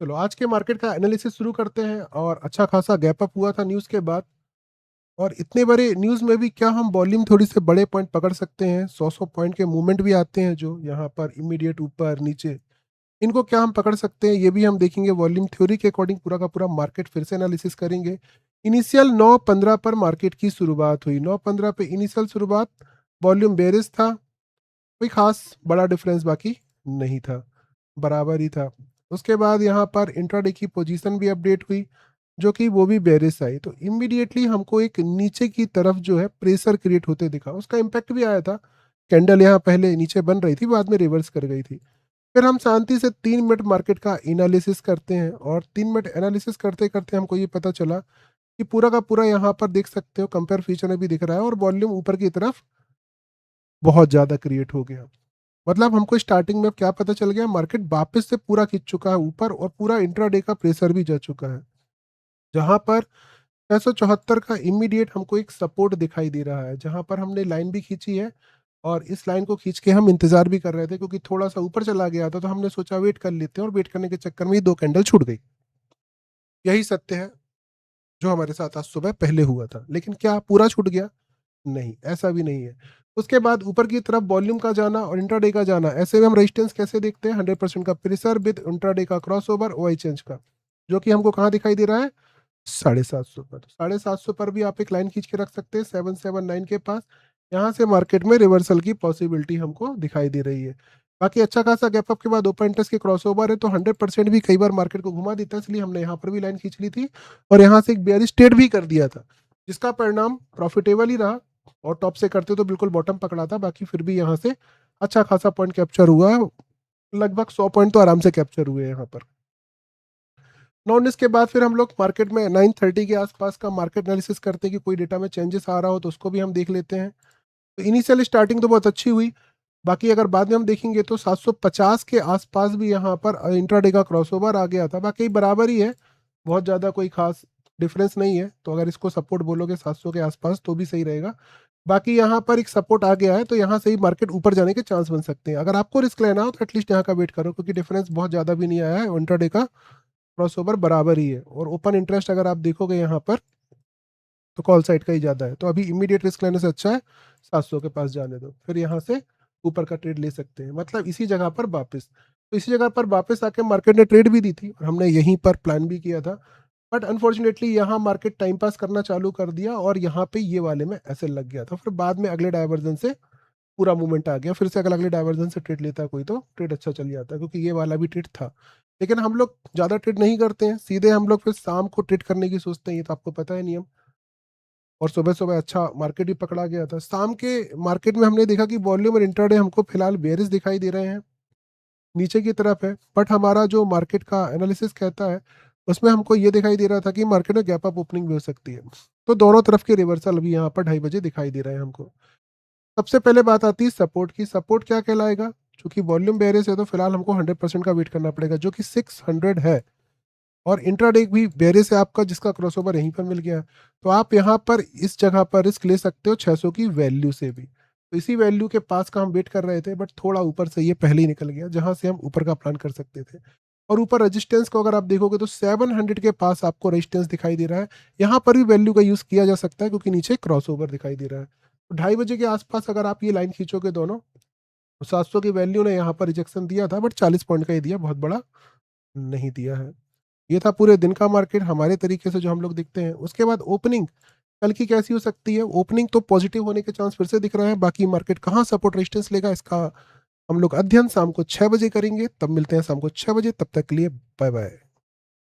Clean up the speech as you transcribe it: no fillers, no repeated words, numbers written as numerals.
चलो आज के मार्केट का एनालिसिस शुरू करते हैं। और अच्छा खासा गैप अप हुआ था न्यूज़ के बाद। और इतने बड़े न्यूज़ में भी क्या हम वॉल्यूम थोड़ी से बड़े पॉइंट पकड़ सकते हैं? 100 पॉइंट के मूवमेंट भी आते हैं जो यहाँ पर इमीडिएट ऊपर नीचे, इनको क्या हम पकड़ सकते हैं ये भी हम देखेंगे। वॉल्यूम थ्योरी के अकॉर्डिंग पूरा का पूरा मार्केट फिर से एनालिसिस करेंगे। इनिशियल 9:15 पर मार्केट की शुरुआत हुई। 9:15 पे इनिशियल शुरुआत, वॉल्यूम बेरिश था, कोई खास बड़ा डिफरेंस बाकी नहीं था, बराबर ही था। उसके बाद यहाँ पर इंट्राडे की पोजीशन भी अपडेट हुई, जो कि वो भी बेरिश आई। तो इमीडिएटली हमको एक नीचे की तरफ जो है प्रेशर क्रिएट होते दिखा, उसका इम्पैक्ट भी आया था। कैंडल यहाँ पहले नीचे बन रही थी, बाद में रिवर्स कर गई थी। फिर हम शांति से 3 मिनट मार्केट का एनालिसिस करते हैं। और 3 मिनट एनालिसिस करते करते हमको ये पता चला कि पूरा का पूरा यहाँ पर देख सकते हो, कंपेयर फीचर में भी दिख रहा है और वॉल्यूम ऊपर की तरफ बहुत ज़्यादा क्रिएट हो गया। मतलब हमको स्टार्टिंग में क्या पता चल गया, मार्केट वापस से पूरा खींच चुका है ऊपर और पूरा इंट्राडे का प्रेशर भी जा चुका है। जहां पर 674 का इमीडिएट हमको एक सपोर्ट दिखाई दे रहा है, जहां पर हमने लाइन भी खींची है। और इस लाइन को खींच के हम इंतजार भी कर रहे थे, क्योंकि थोड़ा सा ऊपर चला गया था तो हमने सोचा वेट कर लेते हैं, और वेट करने के चक्कर में ही 2 कैंडल छूट गई। यही सत्य है जो हमारे साथ आज सुबह पहले हुआ था। लेकिन क्या पूरा छूट गया? नहीं, ऐसा भी नहीं है। उसके बाद ऊपर की तरफ वॉल्यूम का जाना और इंट्राडे का जाना, ऐसे में हम रेजिस्टेंस कैसे देखते हैं? 100% का प्रेशर विद इंट्राडे का क्रॉसओवर ओआई चेंज का, जो कि हमको कहाँ दिखाई दे रहा है? 750 पर। 750 पर भी आप एक लाइन खींच के रख सकते हैं 779 के पास। यहाँ से मार्केट में रिवर्सल की पॉसिबिलिटी हमको दिखाई दे रही है। बाकी अच्छा खासा गैप अप के बाद ओपन इंटरेस्ट के क्रॉसओवर है, तो 100% भी कई बार मार्केट को घुमा देता है, इसलिए हमने यहाँ पर भी लाइन खींच ली थी और यहाँ से एक बेयरिश ट्रेड भी कर दिया था, जिसका परिणाम प्रॉफिटेबल ही रहा। और टॉप से करते तो बिल्कुल बॉटम पकड़ा था, बाकी फिर भी यहाँ से अच्छा खासा पॉइंट कैप्चर हुआ है। लगभग 100 पॉइंट तो आराम से कैप्चर हुए हैं यहाँ पर। 9:19 के बाद फिर हम लोग मार्केट में 9:30 के आसपास का मार्केट एनालिसिस करते हैं कि कोई डेटा में चेंजेस आ रहा हो तो उसको भी हम देख लेते हैं। तो इनिशियल स्टार्टिंग तो बहुत अच्छी हुई। बाकी अगर बाद में हम देखेंगे तो 750 के आसपास भी यहाँ पर इंट्राडे का क्रॉसओवर आ गया था। बाकी बराबर ही है, बहुत ज़्यादा कोई खास डिफरेंस नहीं है। तो अगर इसको सपोर्ट बोलोगे 700 के आसपास तो भी सही रहेगा। बाकी यहाँ पर एक सपोर्ट आ गया है, तो यहाँ से ही मार्केट ऊपर जाने के चांस बन सकते हैं। अगर आपको रिस्क लेना हो तो एटलीस्ट यहाँ का वेट करो, क्योंकि डिफरेंस बहुत ज़्यादा भी नहीं आया है, इंट्राडे का क्रॉसओवर बराबर ही है। और ओपन इंटरेस्ट अगर आप देखोगे यहाँ पर तो कॉल साइड का ही ज़्यादा है। तो अभी इमीडिएट रिस्क लेने से अच्छा है 700 के पास जाने दो, फिर यहाँ से ऊपर का ट्रेड ले सकते हैं। मतलब इसी जगह पर वापस, तो इसी जगह पर वापस आके मार्केट ने ट्रेड भी दी थी और हमने यहीं पर प्लान भी किया था। बट अनफॉर्चुनेटली यहाँ मार्केट टाइम पास करना चालू कर दिया और यहाँ पे ये वाले में ऐसे लग गया था। फिर बाद में अगले डायवर्जन से पूरा मूवमेंट आ गया। फिर से अगर अगले डायवर्जन से ट्रेड लेता कोई तो ट्रेड अच्छा चल जाता, क्योंकि ये वाला भी ट्रेड था। लेकिन हम लोग ज़्यादा ट्रेड नहीं करते हैं, सीधे हम लोग फिर शाम को ट्रेड करने की सोचते हैं, ये तो आपको पता है नियम। और सुबह सुबह अच्छा मार्केट भी पकड़ा गया था। शाम के मार्केट में हमने देखा कि वॉल्यूम और इंट्राडे हमको फिलहाल बेयरिश दिखाई दे रहे हैं, नीचे की तरफ है। बट हमारा जो मार्केट का एनालिसिस कहता है उसमें हमको ये दिखाई दे रहा था कि मार्केट में गैप अप ओपनिंग भी हो सकती है। तो दोनों तरफ के रिवर्सल अभी यहाँ पर 2:30 बजे दिखाई दे रहे हैं हमको। सबसे पहले बात आती है सपोर्ट की। सपोर्ट क्या कहलाएगा? चूंकि वॉल्यूम बेयरिश है तो फिलहाल हमको 100% का वेट करना पड़ेगा, जो कि 600 है। और इंट्राडे भी बेयरिश है आपका, जिसका क्रॉसओवर यहीं पर मिल गया। तो आप यहाँ पर इस जगह पर रिस्क ले सकते हो 600 की वैल्यू से भी। तो इसी वैल्यू के पास का हम वेट कर रहे थे, बट थोड़ा ऊपर से ये पहले ही निकल गया, जहां से हम ऊपर का प्लान कर सकते थे। और ऊपर रेजिस्टेंस को अगर आप देखोगे तो 700 के पास आपको रेजिस्टेंस दिखाई दे रहा है। यहाँ पर भी वैल्यू का यूज किया जा सकता है, क्योंकि नीचे क्रॉसओवर दिखाई दे रहा है। तो 2:30 बजे के आसपास अगर आप ये लाइन खींचोगे दोनों, तो 700 की वैल्यू ने यहाँ पर रिजेक्शन दिया था, बट 40 पॉइंट का ही दिया, बहुत बड़ा नहीं दिया है। ये था पूरे दिन का मार्केट हमारे तरीके से जो हम लोग देखते हैं। उसके बाद ओपनिंग कल की कैसी हो सकती है? ओपनिंग तो पॉजिटिव होने के चांस फिर से दिख रहे हैं। बाकी मार्केट कहाँ सपोर्ट रेजिस्टेंस लेगा, इसका हम लोग अध्ययन शाम को 6 बजे करेंगे। तब मिलते हैं शाम को 6 बजे, तब तक के लिए बाय बाय।